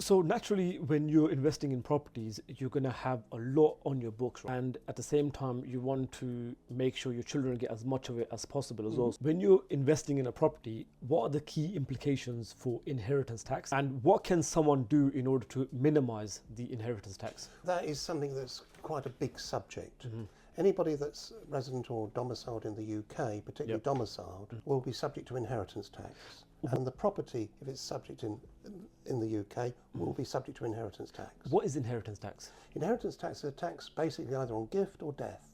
So naturally, when you're investing in properties, you're going to have a lot on your books, right? And at the same time, you want to make sure your children get as much of it as possible as well. When you're investing in a property, what are the key implications for inheritance tax, and what can someone do in order to minimize the inheritance tax? That is something that's quite a big subject. Anybody that's resident or domiciled in the UK, particularly domiciled, will be subject to inheritance tax. And the property, if it's subject in the UK, will be subject to inheritance tax. What is inheritance tax? Inheritance tax is a tax basically either on gift or death.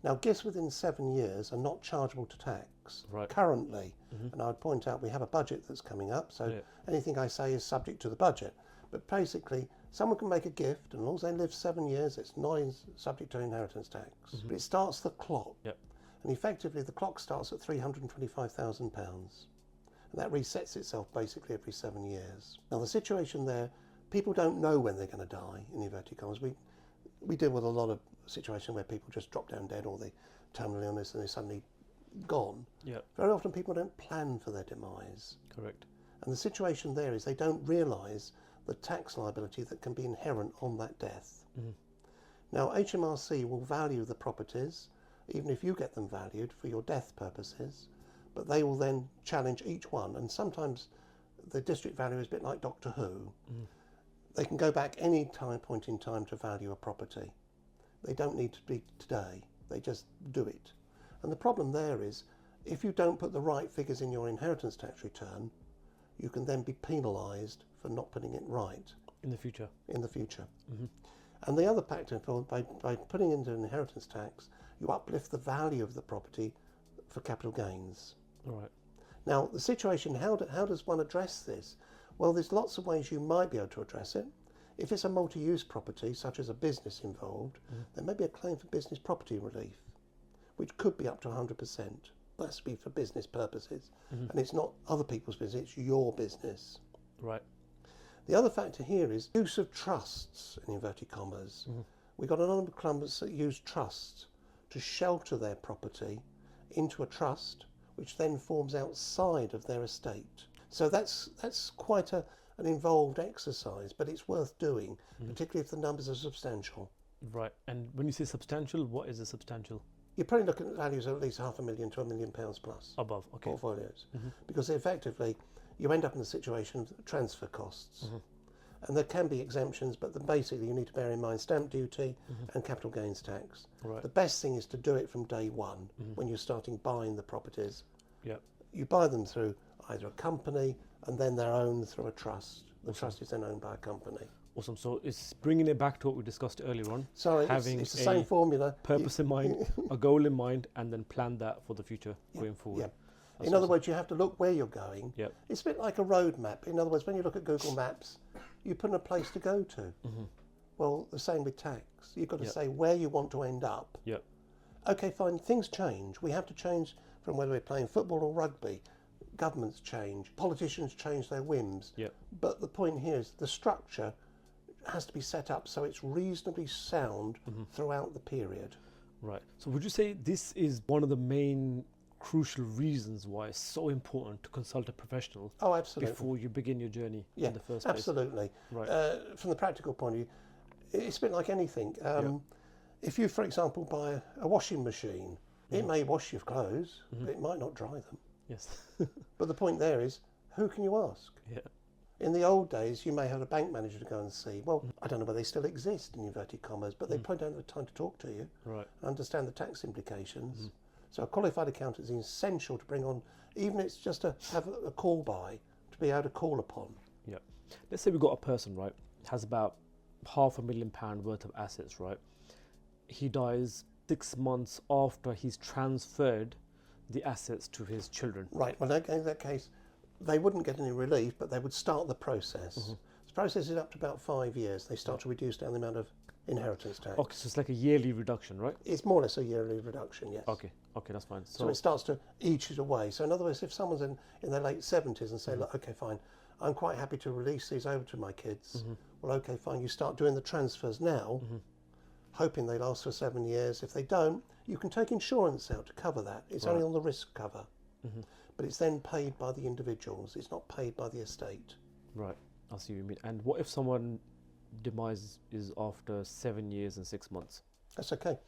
Now, gifts within 7 years are not chargeable to tax currently. And I would point out we have a budget that's coming up, so anything I say is subject to the budget. But basically, someone can make a gift, and as long as they live 7 years, it's not subject to inheritance tax. But it starts the clock. And effectively, the clock starts at £325,000. And that resets itself basically every 7 years. Now, the situation there, people don't know when they're going to die, in inverted commas. We deal with a lot of situations where people just drop down dead, or they terminal illness and they're suddenly gone. Very often people don't plan for their demise. Correct. And the situation there is they don't realise the tax liability that can be inherent on that death. Now, HMRC will value the properties, even if you get them valued for your death purposes, but they will then challenge each one. And sometimes the district value is a bit like Doctor Who. They can go back any point in time to value a property. They don't need to be today, they just do it. And the problem there is, if you don't put the right figures in your inheritance tax return, you can then be penalised for not putting it right. In the future. In the future. And the other factor, by putting into inheritance tax, you uplift the value of the property for capital gains. Now, the situation, how does one address this? Well, there's lots of ways you might be able to address it. If it's a multi-use property, such as a business involved, there may be a claim for business property relief, which could be up to 100%. That's to be for business purposes. And it's not other people's business, it's your business. The other factor here is use of trusts, in inverted commas. We've got a number of clubs that use trusts to shelter their property into a trust, which then forms outside of their estate. So that's quite an involved exercise, but it's worth doing, particularly if the numbers are substantial. And when you say substantial, what is a substantial? You're probably looking at values of at least £500,000 to £1 million plus. Above, okay. Portfolios. Because effectively, you end up in the situation of transfer costs. And there can be exemptions, but basically you need to bear in mind stamp duty and capital gains tax. The best thing is to do it from day one when you're starting buying the properties. You buy them through either a company, and then they're owned through a trust. The trust is then owned by a company. Awesome. So it's bringing it back to what we discussed earlier on. Sorry, having it's the same formula. Purpose in mind, a goal in mind, and then plan that for the future going forward. In other words, you have to look where you're going. It's a bit like a road map. In other words, when you look at Google Maps, you put in a place to go to. Well, the same with tax. You've got to say where you want to end up. Okay, fine, things change. We have to change from whether we're playing football or rugby. Governments change, politicians change their whims. But the point here is the structure has to be set up so it's reasonably sound throughout the period. So would you say this is one of the main crucial reasons why it's so important to consult a professional before you begin your journey in the first place? Absolutely. From the practical point of view, it's a bit like anything. If you, for example, buy a washing machine, it may wash your clothes, but it might not dry them. But the point there is, who can you ask? In the old days, you may have a bank manager to go and see. Well, I don't know whether they still exist, in inverted commas, but they probably don't have the time to talk to you and understand the tax implications. So a qualified accountant is essential to bring on, even if it's just to have a call by, to be able to call upon. Let's say we've got a person, has about £500,000 worth of assets, He dies 6 months after he's transferred the assets to his children. Well, in that case, they wouldn't get any relief, but they would start the process. The process is up to about 5 years. They start to reduce down the amount of inheritance tax. Okay, so it's like a yearly reduction, right? It's more or less a yearly reduction, yes. Okay, that's fine. So it starts to each it away. So in other words, if someone's in their late 70s and say, look, okay, fine, I'm quite happy to release these over to my kids. Well, okay, fine, you start doing the transfers now, hoping they last for 7 years. If they don't, you can take insurance out to cover that. It's only on the risk cover. But it's then paid by the individuals. It's not paid by the estate. I see what you mean. And what if someone demise is after 7 years and 6 months? That's okay.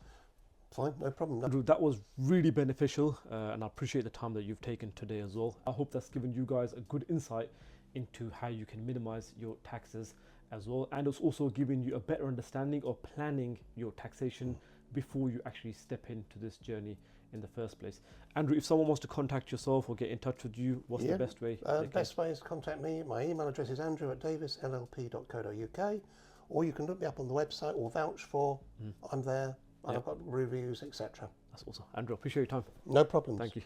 Fine, no problem. No. Andrew, that was really beneficial, and I appreciate the time that you've taken today as well. I hope that's given you guys a good insight into how you can minimize your taxes as well, and it's also giving you a better understanding of planning your taxation before you actually step into this journey in the first place. Andrew, if someone wants to contact yourself or get in touch with you, what's the best way? The best way is to contact me. My email address is andrew@davisllp.co.uk, or you can look me up on the website or vouch for. I'm there. And I've got reviews, etc. That's awesome. Andrew, appreciate your time. No problems. Thank you.